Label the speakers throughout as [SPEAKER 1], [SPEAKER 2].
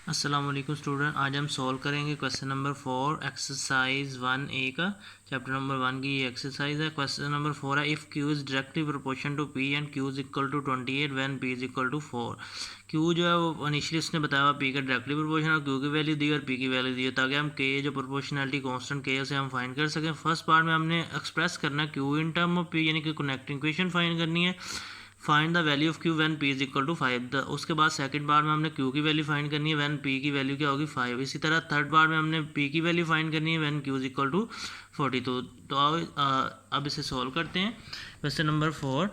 [SPEAKER 1] अस्सलाम वालेकुम स्टूडेंट। आज हम सॉल्व करेंगे क्वेश्चन नंबर 4 एक्सरसाइज 1A का। चैप्टर नंबर 1 की ये एक्सरसाइज है। क्वेश्चन नंबर 4 है, if Q is directly proportion to P and Q is equal to 28 when P is equal to 4। Q जो है वो इनिशियली उसने बताया हुआ P का डायरेक्टली प्रोपोर्शन और Q की वैल्यू दी और P की वैल्यू दी, ताकि हम K जो प्रोपोर्शनलिटी कांस्टेंट K से हम फाइंड कर सकें। फर्स्ट पार्ट में हमने एक्सप्रेस करना है Q in term of P, यानी कि कनेक्टिंग इक्वेशन फाइंड करनी है। Find the value of Q when P is equal to 5। उसके बाद सेकंड बार में हमने क्यू की वैल्यू फाइंड करनी है व्हेन पी की वैल्यू क्या होगी 5। इसी तरह थर्ड बार में हमने पी की वैल्यू फाइंड करनी है when Q is equal to 42। तो अब इसे सॉल्व करते हैं। Question number 4।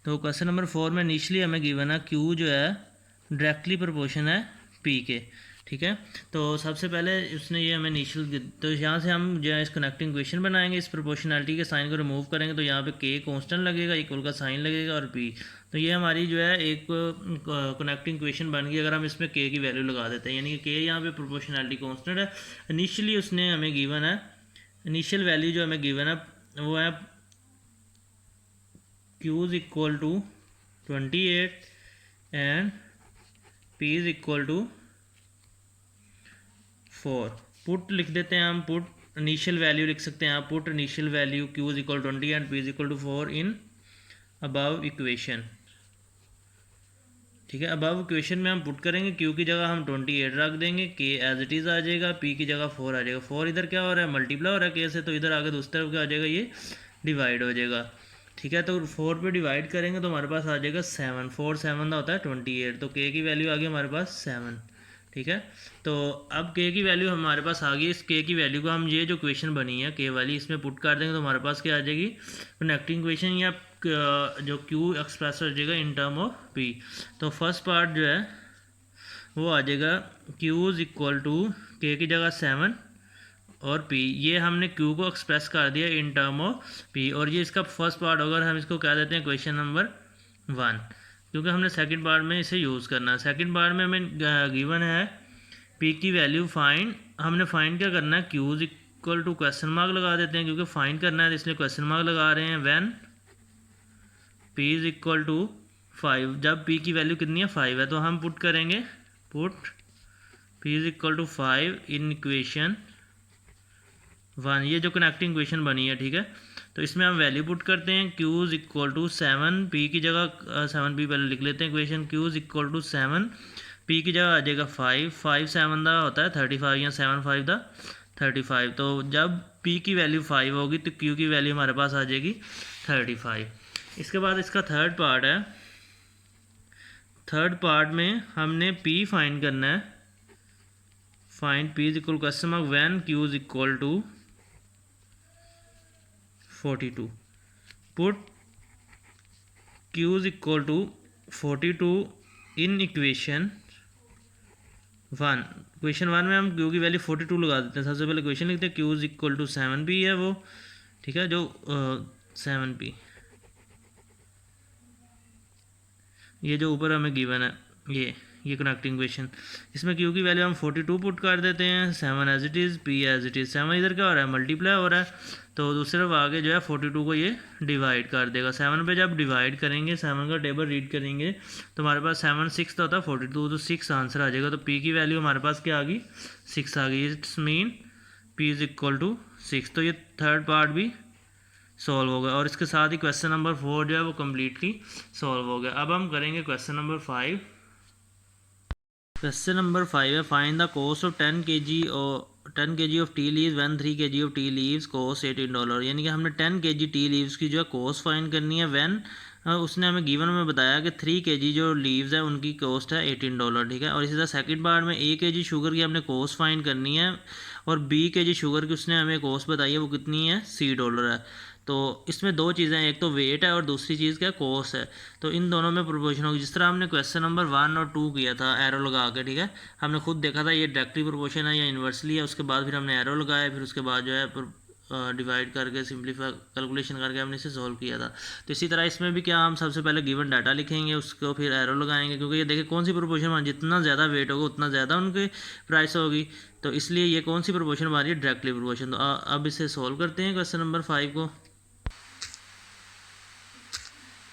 [SPEAKER 1] तो क्वेश्चन नंबर 4 में इनिशियली हमें गिवन है क्यू जो है डायरेक्टली प्रोपोर्शन है पी के, ठीक है। तो सबसे पहले उसने ये हमें इनिशियल, तो यहाँ से हम जो है इस कनेक्टिंग इक्वेशन बनाएंगे। इस प्रोपोर्शनलिटी के साइन को रिमूव करेंगे तो यहाँ पे के कांस्टेंट लगेगा, इक्वल का साइन लगेगा और पी। तो ये हमारी जो है एक कनेक्टिंग इक्वेशन बन गई अगर हम इसमें के की वैल्यू लगा देते हैं, यानी कि के यहाँ पे प्रोपोर्शनलिटी कांस्टेंट है। इनिशियली उसने हमें गिवन है, इनिशियल वैल्यू जो हमें गिवन है वो है Q is equal to 28 and P is equal to 4। Put लिख देते हैं हम, पुट इनिशियल वैल्यू लिख सकते हैं आप, put initial value Q is equal to 20 and P is equal to 4 in above equation, ठीक है। अबव इक्वेशन में हम पुट करेंगे, Q की जगह हम 28 रख देंगे, K एज इट इज़ आ जाएगा, P की जगह 4 आ जाएगा। 4 इधर क्या हो रहा है, मल्टीप्लाई हो रहा है K से, तो इधर आगे दूसरी तरफ क्या आ जाएगा, ये डिवाइड हो जाएगा, ठीक है। तो 4 पे डिवाइड करेंगे तो हमारे पास आ जाएगा 7। 4 7 का होता है 28, तो K की वैल्यू आ गई हमारे पास 7, ठीक है। तो अब K की वैल्यू हमारे पास आ गई। इस K की वैल्यू को हम ये जो इक्वेशन बनी है K वाली, इसमें पुट कर देंगे तो हमारे पास क्या आ जाएगी, कनेक्टिंग इक्वेशन या जो Q एक्सप्रेस हो जाएगा इन टर्म ऑफ P। तो फर्स्ट पार्ट जो है वो आ जाएगा Q is equal to K की जगह 7 और P, ये हमने Q को एक्सप्रेस कर दिया इन टर्म ऑफ P, और ये इसका फर्स्ट पार्ट होगा। हम इसको कह देते हैं क्वेश्चन नंबर 1, क्योंकि हमने सेकंड पार्ट में इसे यूज़ करना है। सेकंड पार्ट में हमें गिवन है P की वैल्यू फाइंड, हमने फाइंड क्या करना है, Q is equal to question mark लगा देते हैं, क्योंकि फाइंड करना है इसलिए क्वेश्चन मार्क लगा रहे हैं। When P is equal to 5, जब P की वैल्यू कितनी है 5 है, तो हम पुट करेंगे, put P is equal to 5 in equation 1, ये जो कनेक्टिंग इक्वेशन बनी है, ठीक है। तो इसमें हम वैल्यू पुट करते हैं, Q is equal to 7, P की जगह 7P पहले लिख लेते हैं equation, Q is equal to 7, P की जगह आ जाएगा 5, 5 7 दा होता है 35 या 7 5 दा 35। तो जब P की वैल्यू 5 होगी तो Q की वैल्यू हमारे पास आ जाएगी 35। इसके बाद इसका थर्ड पार्ट है, थर्ड पार्ट में हमने P फाइंड करना है। Find P is equal question mark when Q is equal to 42, put Q is equal to 42 in equation 1। Equation 1 में हम Q की वैल्यू 42 लगा देते हैं। सबसे पहले इक्वेशन लिखते हैं, Q is equal to 7P है वो, ठीक है, जो 7P, ये जो ऊपर हमें गिवन है ये कनेक्टिंग इक्वेशन, इसमें Q की वैल्यू हम 42 पुट कर देते हैं, 7 as it is, P as it is. 7 इधर क्या हो रहा है, मल्टीप्लाई हो रहा है, तो दूसरी तरफ आगे जो है 42 को ये डिवाइड कर देगा। 7 पे जब डिवाइड करेंगे, 7 का टेबल रीड करेंगे तो हमारे पास 7 6 होता है 42, तो 6 आंसर आ जाएगा। तो P की वैल्यू हमारे पास क्या आ गई, 6 आ गई। It's mean P is equal to 6। तो ये थर्ड पार्ट भी सॉल्व हो गया, और इसके साथ ही क्वेश्चन नंबर 4 जो है वो कम्प्लीटली सॉल्व हो गया। अब हम करेंगे क्वेश्चन नंबर 5। क्वेश्चन नंबर 5 है, find the cost of 10 kg of tea leaves when 3 kg of tea leaves cost $18। यानी कि हमने 10 kg टी लीव्स की जो है कॉस्ट फाइंड करनी है व्हेन उसने हमें गिवन में बताया कि 3 kg जो लीव्स है उनकी कॉस्ट है $18, ठीक है। और इसी तरह सेकंड पार्ट में 1 kg शुगर की हमने कॉस्ट फाइंड करनी है, और 20 kg शुगर की उसने हमें कॉस्ट बताई है, वो कितनी है, $6 है। तो इसमें दो चीज़ें हैं, एक तो वेट है और दूसरी चीज़ क्या, कॉस्ट है। तो इन दोनों में प्रोपोर्शन होगी, जिस तरह हमने क्वेश्चन नंबर 1 और 2 किया था एरो लगा के, ठीक है। हमने खुद देखा था ये डायरेक्टली प्रोपोर्शन है या इन्वर्सली है, उसके बाद फिर हमने एरो लगाया, फिर उसके बाद जो है डिवाइड करके सिंपलीफाई कैलकुलेशन करके हमने इसे सॉल्व किया था। तो इसी तरह इसमें भी क्या, हम सबसे पहले गिवन डाटा लिखेंगे, उसको फिर एरो लगाएंगे, क्योंकि ये देखिए कौन सी प्रोपोर्शन, जितना ज़्यादा वेट होगा उतना ज़्यादा उनकी प्राइस होगी। तो इसलिए ये कौन सी प्रोपोर्शन हमारी है, डायरेक्टली प्रोपोर्शन। तो अब इसे सॉल्व करते हैं क्वेश्चन नंबर 5 को।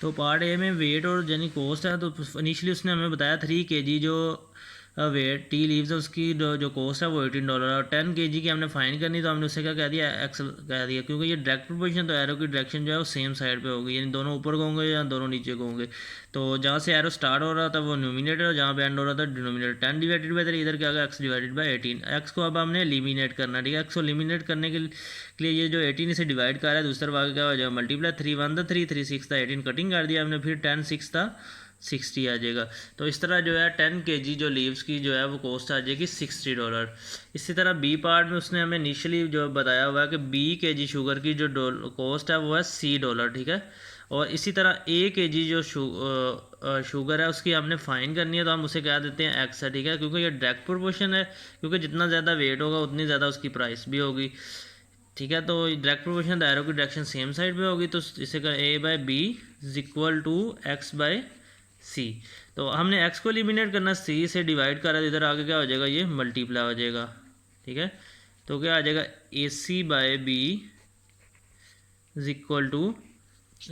[SPEAKER 1] तो पार्ट ए में वेट और यानी कॉस्ट है, तो इनिशियली उसने हमें बताया 3 kg जो वेट टी लीव्स है उसकी जो कॉस्ट है वो $18 और 10 kg की हमने फाइन करनी, तो हमने उससे क्या कह दिया, एक्स कह दिया, क्योंकि ये डायरेक्ट प्रोपोर्शन तो एरो की डायरेक्शन जो है वो सेम साइड पे होगी, यानी दोनों ऊपर को होंगे या दोनों नीचे को होंगे। तो जहाँ से एरो स्टार्ट हो रहा था वो न्यूमिनेटर और जहाँ पे एंड हो रहा था डिनोमिनेटर। 10 डिवाइडेड बाई 3 इधर क्या होगा, x डिवाइडेड बाई 18। एक्स को अब हमने एलिमिनेट करना है, ठीक है। एक्स को एलिमिनेट करने के लिए ये जो 18 इसे डिवाइड कर रहा है, दूसरी तरफ आगे क्या हो जाएगा, मल्टीप्लाई 3 1 था 3 3 6 था 18 कटिंग कर दिया हमने, फिर 10 6 था 60 आ जाएगा। तो इस तरह जो है 10 kg जो लीव्स की जो है वो कॉस्ट आ जाएगी $60। इसी तरह बी पार्ट में उसने हमें इनिशियली जो बताया हुआ है कि बी kg शुगर की जो कॉस्ट है वो है $C, ठीक है। और इसी तरह ए kg जो शुगर है उसकी हमने फाइन करनी है, तो हम उसे कह देते हैं एक्स है, ठीक है, क्योंकि ये डायरेक्ट प्रोपोर्शन है, क्योंकि जितना ज़्यादा वेट होगा उतनी ज़्यादा उसकी प्राइस भी होगी, ठीक है। तो डायरेक्ट प्रोपोर्शन एरो की डायरेक्शन सेम साइड पे होगी, तो इसे कर A by B is equal to X by C. तो हमने एक्स को एलिमिनेट करना, सी से डिवाइड करा, तो इधर आगे क्या हो जाएगा, ये मल्टीप्लाई हो जाएगा, ठीक है। तो क्या आ जाएगा, A C by B is equal to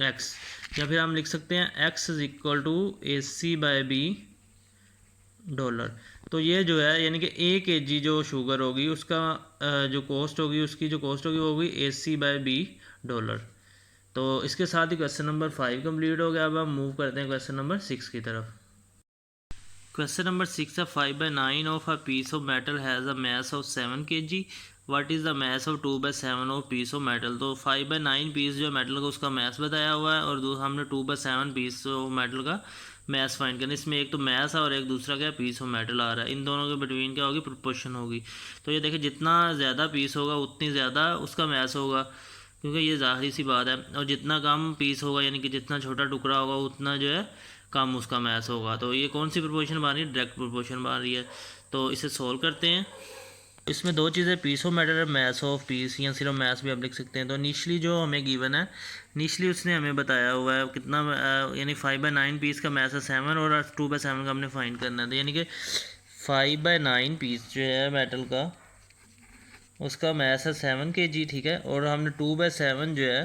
[SPEAKER 1] X, या फिर हम लिख सकते हैं X is equal to A C by B dollar. तो ये जो है यानी कि ए kg जो शुगर होगी उसका जो कॉस्ट होगी, उसकी जो कॉस्ट होगी वो होगी $AC/B। तो इसके साथ ही क्वेश्चन नंबर 5 कंप्लीट हो गया। अब हम मूव करते हैं क्वेश्चन नंबर 6 की तरफ। क्वेश्चन नंबर 6 है 5/9 of a piece of metal has a mass of 7 kg, what is the mass of 2/7 of piece of metal. तो 5/9 पीस जो मेटल का उसका मास बताया हुआ है, और हमने 2/7 पीस ऑफ मेटल का मैथ फाइंड करना। इसमें एक तो मैथ है और एक दूसरा क्या पीस ऑफ मेटल आ रहा है, इन दोनों के बिटवीन क्या होगी, प्रोपोर्शन होगी। तो ये देखिए जितना ज़्यादा पीस होगा उतनी ज़्यादा उसका मैथ होगा, क्योंकि ये ज़ाहिर सी बात है, और जितना कम पीस होगा यानी कि जितना छोटा टुकड़ा होगा उतना जो है कम उसका मैथ होगा। तो ये कौन सी प्रोपोर्शन बन रही है, डायरेक्ट प्रोपोर्शन बन रही है। तो इसे सोल्व करते हैं। इसमें दो चीज़ें, पीस ऑफ मेटल और मैथ ऑफ पीस, या सिर्फ मैथ भी आप लिख सकते हैं। तो इनिशली जो हमें गिवन है, इनिशली उसने हमें बताया हुआ है कितना, यानी 5/9 पीस का मैथ है 7 और 2/7 का हमने फाइंड करना है। तो यानी कि 5/9 पीस जो है मेटल का उसका मैथ है 7 kg, ठीक है। और हमने 2/7 जो है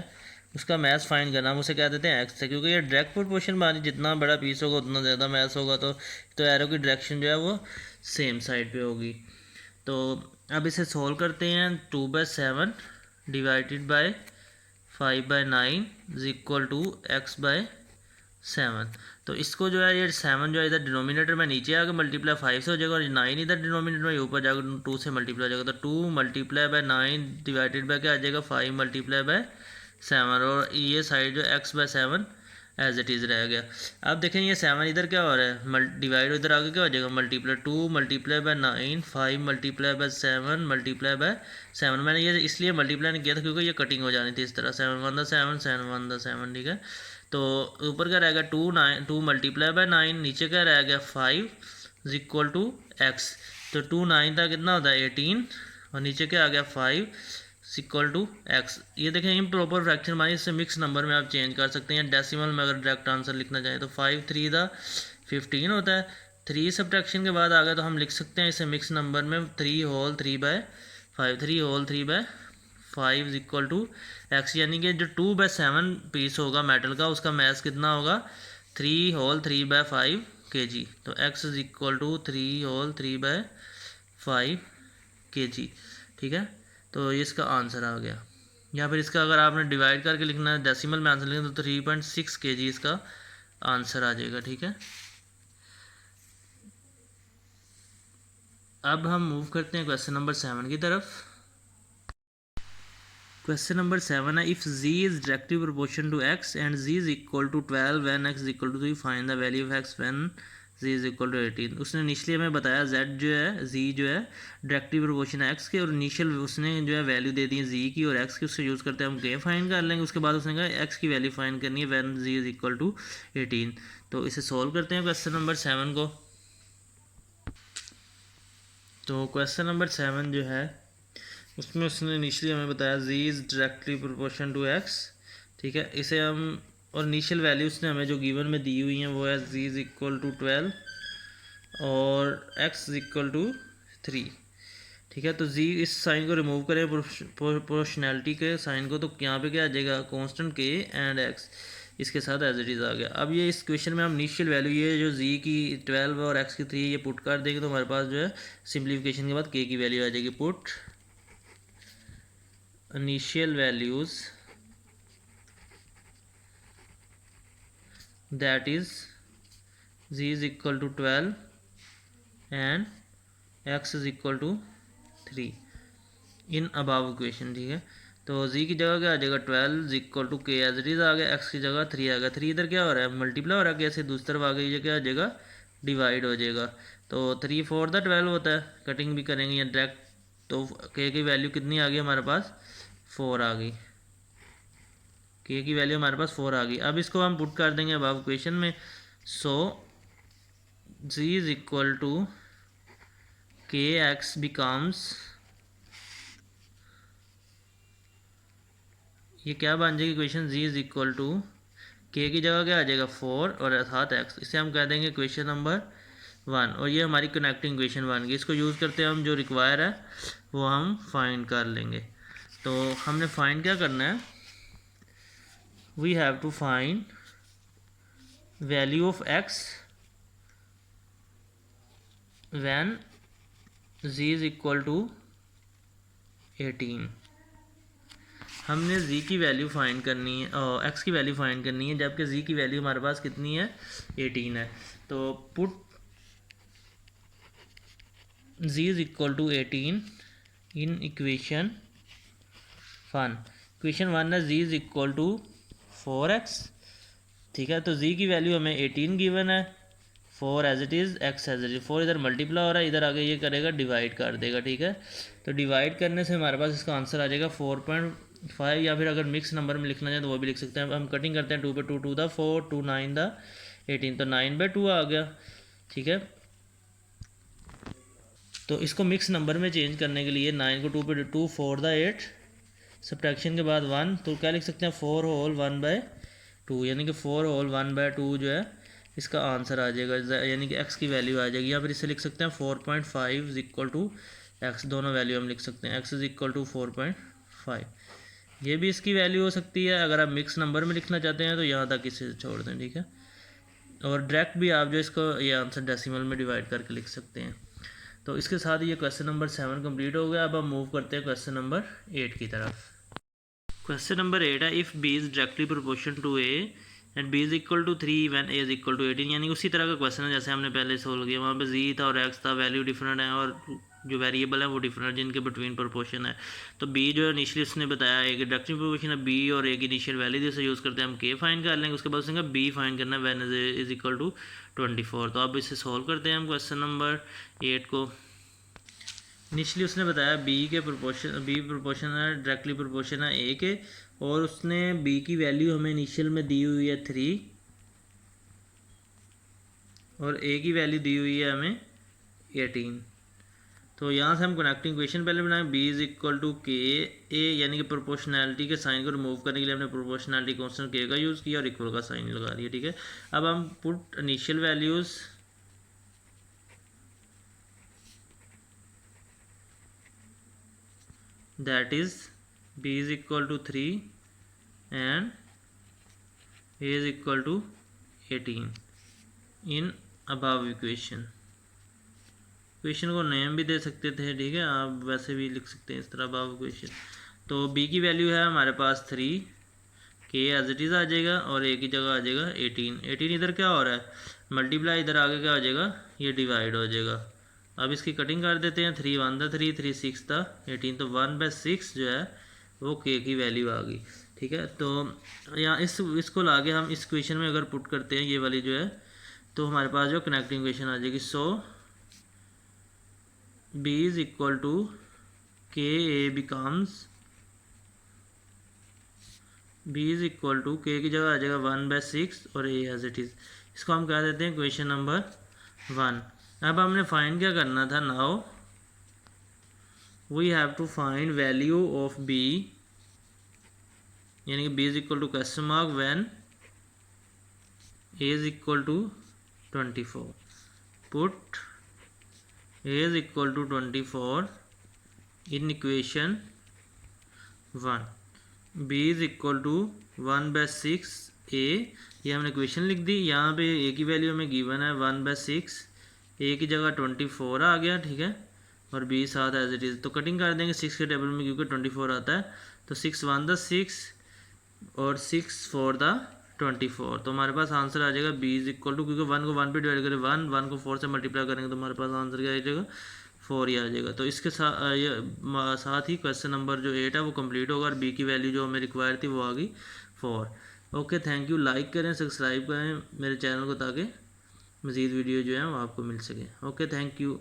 [SPEAKER 1] उसका मैथ फाइंड करना, हम उसे कह देते हैं एक्स है, क्योंकि ये डायरेक्ट प्रोपोर्शन बानी, जितना बड़ा पीस होगा उतना ज़्यादा मैथ होगा। तो एरो की डायरेक्शन जो है वो सेम साइड पे होगी। तो अब इसे सोल्व करते हैं। 2/7 divided by 5/9 is equal to x/7। तो इसको जो है ये 7 जो है इधर डिनोमिनेटर में नीचे आकर मल्टीप्लाई 5 से हो जाएगा, और 9 इधर डिनोमिनेटर में ऊपर जाकर 2 से मल्टीप्लाई हो जाएगा। तो 2 मल्टीप्लाई बाय 9 डिवाइडेड बाय क्या आ जाएगा, 5 मल्टीप्लाई बाय 7, और ये साइड जो x/7 एज इट इज़ रह गया। अब देखें ये 7 इधर क्या हो रहा है, डिवाइड इधर आगे क्या हो जाएगा, multiply 2 multiply by 9 5 multiply by 7 multiply by 7। मैंने ये इसलिए मल्टीप्लाई नहीं किया था क्योंकि ये कटिंग हो जानी थी इस तरह, 7 1 दा 7 7 1 दा 7, ठीक है। तो ऊपर क्या रहेगा 2 मल्टीप्लाई बाय 9, नीचे क्या रह गया 5 इज इक्वल टू एक्स। तो 2 9 था कितना होता है 18, और नीचे क्या आ गया 5 इक्वल टू एक्स। ये देखें इम्प्रॉपर फ्रैक्शन मानी, इससे मिक्स नंबर में आप चेंज कर सकते हैं। डेसिमल में अगर डायरेक्ट आंसर लिखना चाहें तो 5 3 दा 15 होता है। 3 सब्ट्रैक्शन के बाद आ गया तो हम लिख सकते हैं इसे मिक्स नंबर में 3 whole 3/5, 3 whole 3/5 is equal to x. यानी कि जो 2/7 पीस होगा मेटल का उसका मैथ कितना होगा, 3 होल 3/5 kg। तो x is equal to 3 whole 3/5 kg, ठीक है। तो ये इसका आंसर आ गया। या फिर इसका अगर आपने डिवाइड करके लिखना है, डेसिमल में आंसर लिखना, तो 3.6 kg इसका आंसर आ जाएगा, ठीक है। अब हम मूव करते हैं क्वेश्चन नंबर 7 की तरफ। क्वेश्चन नंबर 7 है, if z is directly proportion to x and z is equal to 12 when x is equal to 3, find the value of x when z is equal to 18। उसने initially हमें बताया z जो है, z जो है directly proportion है x के, और इनिशियल उसने जो है वैल्यू दे दी है z की और x की, उससे यूज़ करते हैं हम k फाइंड कर लेंगे। उसके बाद उसने कहा x की वैल्यू फाइंड करनी है when z is equal to 18। तो इसे सॉल्व करते हैं क्वेश्चन नंबर 7 को। तो क्वेश्चन नंबर 7 जो है उसमें उसने इनिशियली हमें बताया z is directly proportion to x, ठीक है। इसे हम, और इनिशियल वैल्यू उसने हमें जो गिवन में दी हुई हैं वो है z इज़ इक्वल टू 12 और x इज इक्वल टू 3, ठीक है। तो z इस साइन को रिमूव करें प्रोपोर्शनैलिटी के साइन को, तो यहाँ पे क्या आ जाएगा कांस्टेंट k एंड x। इसके साथ एज इट इज़ आ गया। अब ये इस क्वेश्चन में हम इनिशियल वैल्यू ये जो z की 12 और x की 3 ये पुट कर देंगे तो हमारे पास जो है सिंप्लीफिकेशन के बाद k की वैल्यू आ जाएगी। Put initial values that is z is equal to 12 and x is equal to 3 in above equation, ठीक है। तो z की जगह क्या आ जाएगा 12 इक्वल टू के एज इट इज़ आ गया, x की जगह 3 आ गया। 3 इधर क्या हो रहा है मल्टीप्लाई हो रहा है, कैसे दूसरी तरफ आ गई, ये क्या आ जाएगा डिवाइड हो जाएगा। तो 3 4 द 12 होता है, कटिंग भी करेंगे या डायरेक्ट। तो के की वैल्यू कितनी आ गई हमारे पास 4 आ गई, के की वैल्यू हमारे पास 4 आ गई। अब इसको हम पुट कर देंगे अब इक्वेशन में। So z is equal to k x becomes, ये क्या बन जाएगी equation z is equal to k की जगह क्या आ जाएगा 4 और साथ x, इसे हम कह देंगे इक्वेशन नंबर 1 और ये हमारी कनेक्टिंग इक्वेशन बन गई। इसको यूज़ करते हैं हम जो रिक्वायर है वो हम फाइंड कर लेंगे। तो हमने फाइंड क्या करना है, we have to find value of x when z is equal to 18। हमने z की वैल्यू फाइंड करनी है और x की वैल्यू फाइंड करनी है, जबकि z की वैल्यू हमारे पास कितनी है 18 है। तो put z is equal to 18 in equation 1। Equation 1 है z is equal to 4x, ठीक है। तो z की वैल्यू हमें 18 गिवन है, 4 as it is, x as it is. 4 इधर मल्टीप्लाई हो रहा है, इधर आगे ये करेगा डिवाइड कर देगा, ठीक है। तो डिवाइड करने से हमारे पास इसका आंसर आ जाएगा 4.5, या फिर अगर मिक्स नंबर में लिखना चाहें तो वो भी लिख सकते हैं। हम कटिंग करते हैं 2 पे 2 2 द 4 2 9 द 18, तो 9/2 आ गया, ठीक है। तो इसको मिक्स नंबर में चेंज करने के लिए 9 को 2 पे 2 4 द 8, सब्ट्रैक्शन के बाद 1, तो क्या लिख सकते हैं 4 होल 1/2, यानी कि 4 होल 1/2 जो है इसका आंसर आ जाएगा, यानी कि x की वैल्यू आ जाएगी। या फिर इसे लिख सकते हैं 4.5 इज इक्वल टू x, दोनों वैल्यू हम लिख सकते हैं, x इज इक्वल टू 4.5। ये भी इसकी वैल्यू हो सकती है, अगर आप मिक्स नंबर में लिखना चाहते हैं तो यहाँ तक इसे छोड़ दें, ठीक है। और डायरेक्ट भी आप जो इसको ये आंसर डेसिमल में डिवाइड करके लिख सकते हैं। तो इसके साथ ये क्वेश्चन नंबर 7 कंप्लीट हो गया। अब हम मूव करते हैं क्वेश्चन नंबर 8 की तरफ। क्वेश्चन नंबर 8 है, if b is directly proportion to a and b is equal to 3 when a is equal to 18, यानी उसी तरह का क्वेश्चन है जैसे हमने पहले सोल्व किया। वहाँ पे z था और x था, वैल्यू डिफरेंट है और जो वेरिएबल है वो डिफरेंट, जिनके बिटवीन प्रोपोर्शन है। तो b जो इनिशियली उसने बताया एक डायरेक्टली प्रोपोर्शन है, b और a की इनिशियल वैल्यू जिसे यूज़ करते हैं हम k फाइंड कर लेंगे। उसके बाद उसने b फाइंड करना है when a is equal to 24। तो अब इसे सोल्व करते हैं हम क्वेश्चन नंबर 8 को। इनिशियली उसने बताया b के प्रोपोर्शन, b प्रोपोर्शन है डायरेक्टली प्रोपोर्शन है a के, और उसने b की वैल्यू हमें इनिशियल में दी हुई है 3 और a की वैल्यू दी हुई है हमें 18। तो यहाँ से हम कनेक्टिंग इक्वेशन पहले बनाएं, b is equal to K ए, यानी कि प्रोपोर्शनैलिटी के साइन को रिमूव करने के लिए हमने प्रोपोर्शनैलिटी कांस्टेंट k का यूज़ किया और इक्वल का साइन लगा दिया, ठीक है। अब हम put initial values that is b is equal to 3 and a is equal to 18 in above equation। Equation को नेम भी दे सकते थे, ठीक है, आप वैसे भी लिख सकते हैं इस तरह above इक्वेशन। तो b की वैल्यू है हमारे पास 3, k एज इट इज़ आ जाएगा और a की जगह आ जाएगा 18। 18 इधर क्या हो रहा है मल्टीप्लाई, इधर आगे क्या आ जाएगा ये डिवाइड हो जाएगा। अब इसकी कटिंग कर देते हैं, 3 1 था 3, 3 6 था 18, तो 1/6 जो है वो k की वैल्यू आ गई, ठीक है। तो यहाँ इसको लाके हम इस क्वेश्चन में अगर पुट करते हैं ये वाली जो है, तो हमारे पास जो कनेक्टिंग इक्वेशन आ जाएगी। So b is equal to K A becomes, b is equal to k की जगह आ जाएगा 1/6 और a एज इट इज़। इसको हम कह देते हैं क्वेश्चन नंबर 1। अब हमने फाइंड क्या करना था, now we have to find value of b, यानी कि b is equal to question mark when a is equal to 24। Put a is equal to 24 in equation 1, b is equal to 1/6 ये हमने question लिख दी। यहाँ पे ए की value हमें given है 1/6, ए की जगह 24 आ गया, ठीक है, और बी 7 एज इट इज़। तो कटिंग कर देंगे 6 के टेबल में क्योंकि 24 आता है, तो 6 1 द 6 और 6 4 द 24। तो हमारे पास आंसर आ जाएगा बी इज इक्वल टू, क्योंकि 1 को 1 पे डिवाइड करें 1, 1 को 4 से मल्टीप्लाई करेंगे तो हमारे पास आंसर क्या आ जाएगा 4 ही आ जाएगा। तो इसके साथ ही क्वेश्चन नंबर जो 8 है वो कंप्लीट होगा और बी की वैल्यू जो हमें रिक्वायर थी वो आ गई 4। Okay, thank you. लाइक करें, सब्सक्राइब करें मेरे चैनल को ताकि मज़ीद वीडियो जो है वो आपको मिल सके। Okay, thank you.